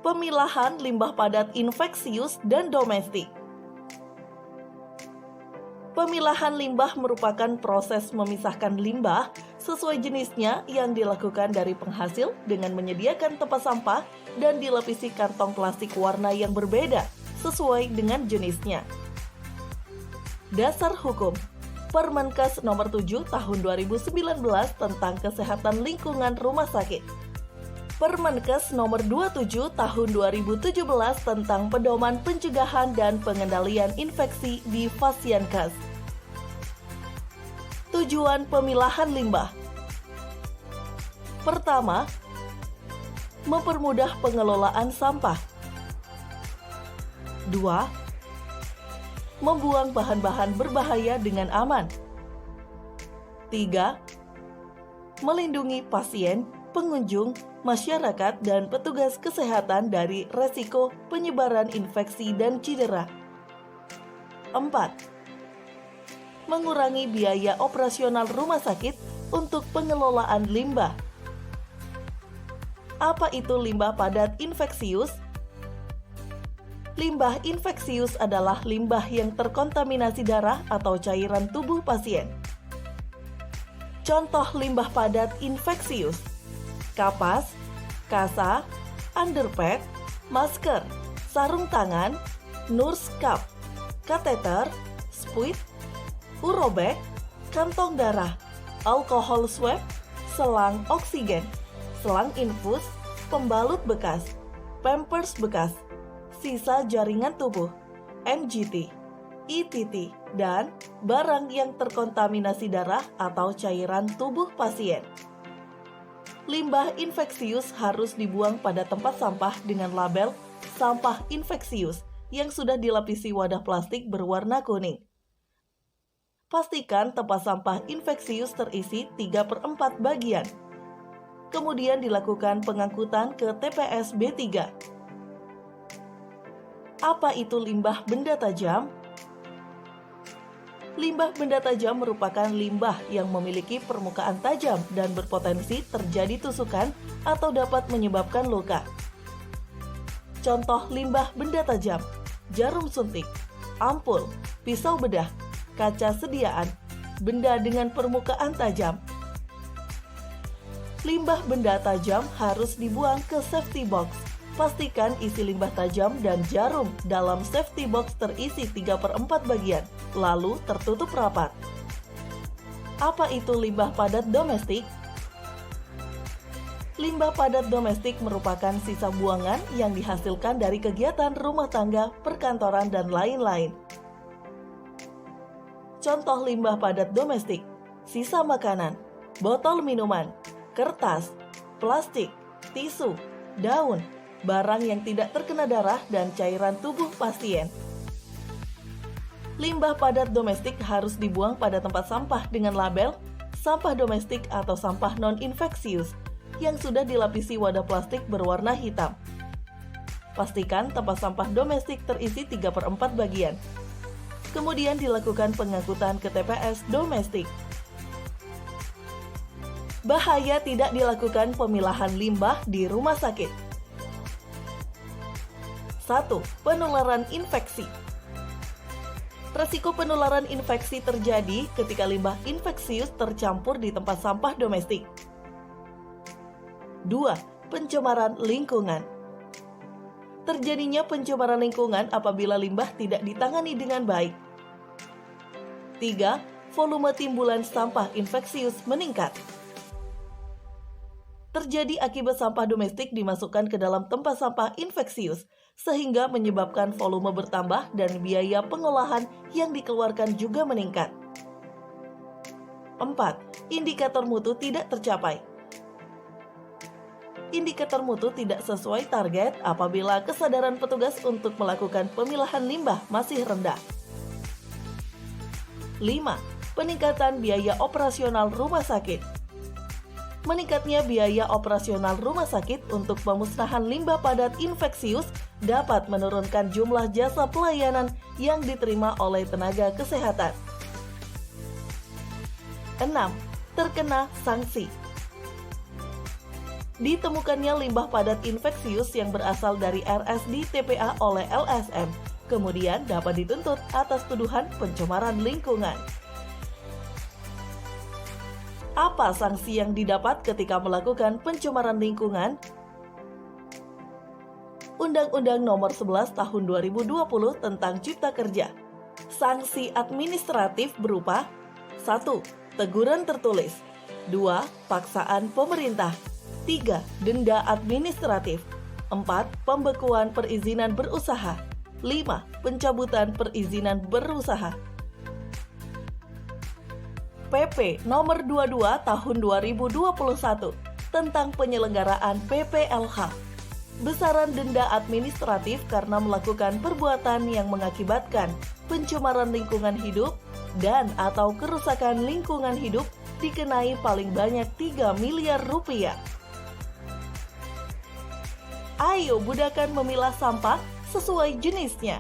Pemilahan limbah padat infeksius dan domestik. Pemilahan limbah merupakan proses memisahkan limbah sesuai jenisnya yang dilakukan dari penghasil dengan menyediakan tempat sampah dan dilapisi kantong plastik warna yang berbeda sesuai dengan jenisnya. Dasar hukum Permenkes Nomor 7 Tahun 2019 tentang Kesehatan Lingkungan Rumah Sakit. Permenkes Nomor 27 Tahun 2017 tentang Pedoman Pencegahan dan Pengendalian Infeksi di Fasienkes. Tujuan pemilahan limbah. Pertama, mempermudah pengelolaan sampah. 2. Membuang bahan-bahan berbahaya dengan aman. 3. Melindungi pasien, pengunjung, masyarakat, dan petugas kesehatan dari resiko penyebaran infeksi dan cedera. 4. Mengurangi biaya operasional rumah sakit untuk pengelolaan limbah. Apa itu limbah padat infeksius? Limbah infeksius adalah limbah yang terkontaminasi darah atau cairan tubuh pasien. Contoh limbah padat infeksius: kapas, kasa, underpad, masker, sarung tangan, nurse cup, kateter, spuit, urobek, kantong darah, alkohol swab, selang oksigen, selang infus, pembalut bekas, pampers bekas, sisa jaringan tubuh, MGT, ITT, dan barang yang terkontaminasi darah atau cairan tubuh pasien. Limbah infeksius harus dibuang pada tempat sampah dengan label sampah infeksius yang sudah dilapisi wadah plastik berwarna kuning. Pastikan tempat sampah infeksius terisi 3/4 bagian. Kemudian dilakukan pengangkutan ke TPS B3. Apa itu limbah benda tajam? Limbah benda tajam merupakan limbah yang memiliki permukaan tajam dan berpotensi terjadi tusukan atau dapat menyebabkan luka. Contoh limbah benda tajam: jarum suntik, ampul, pisau bedah, kaca sediaan, benda dengan permukaan tajam. Limbah benda tajam harus dibuang ke safety box. Pastikan isi limbah tajam dan jarum dalam safety box terisi 3/4 bagian, lalu tertutup rapat. Apa itu limbah padat domestik? Limbah padat domestik merupakan sisa buangan yang dihasilkan dari kegiatan rumah tangga, perkantoran, dan lain-lain. Contoh limbah padat domestik: sisa makanan, botol minuman, kertas, plastik, tisu, daun, barang yang tidak terkena darah, dan cairan tubuh pasien. Limbah padat domestik harus dibuang pada tempat sampah dengan label sampah domestik atau sampah non-infeksius yang sudah dilapisi wadah plastik berwarna hitam. Pastikan tempat sampah domestik terisi 3/4 bagian. Kemudian dilakukan pengangkutan ke TPS domestik. Bahaya tidak dilakukan pemilahan limbah di rumah sakit. 1. Penularan infeksi. Resiko penularan infeksi terjadi ketika limbah infeksius tercampur di tempat sampah domestik. 2. Pencemaran lingkungan. Terjadinya pencemaran lingkungan apabila limbah tidak ditangani dengan baik. 3. Volume timbulan sampah infeksius meningkat. Terjadi akibat sampah domestik dimasukkan ke dalam tempat sampah infeksius, sehingga menyebabkan volume bertambah dan biaya pengolahan yang dikeluarkan juga meningkat. 4. Indikator mutu tidak tercapai. Indikator mutu tidak sesuai target apabila kesadaran petugas untuk melakukan pemilahan limbah masih rendah. 5. Peningkatan biaya operasional rumah sakit. Meningkatnya biaya operasional rumah sakit untuk pemusnahan limbah padat infeksius dapat menurunkan jumlah jasa pelayanan yang diterima oleh tenaga kesehatan. 6. Terkena sanksi. Ditemukannya limbah padat infeksius yang berasal dari RSD TPA oleh LSM, kemudian dapat dituntut atas tuduhan pencemaran lingkungan. Apa sanksi yang didapat ketika melakukan pencemaran lingkungan? Undang-Undang Nomor 11 Tahun 2020 tentang Cipta Kerja. Sanksi administratif berupa 1. Teguran tertulis. 2. Paksaan pemerintah. 3. Denda administratif. 4. Pembekuan perizinan berusaha. 5. Pencabutan perizinan berusaha. PP Nomor 22 Tahun 2021 tentang penyelenggaraan PPLH. Besaran denda administratif karena melakukan perbuatan yang mengakibatkan pencemaran lingkungan hidup dan atau kerusakan lingkungan hidup dikenai paling banyak 3 miliar rupiah. Ayo budakan memilah sampah sesuai jenisnya.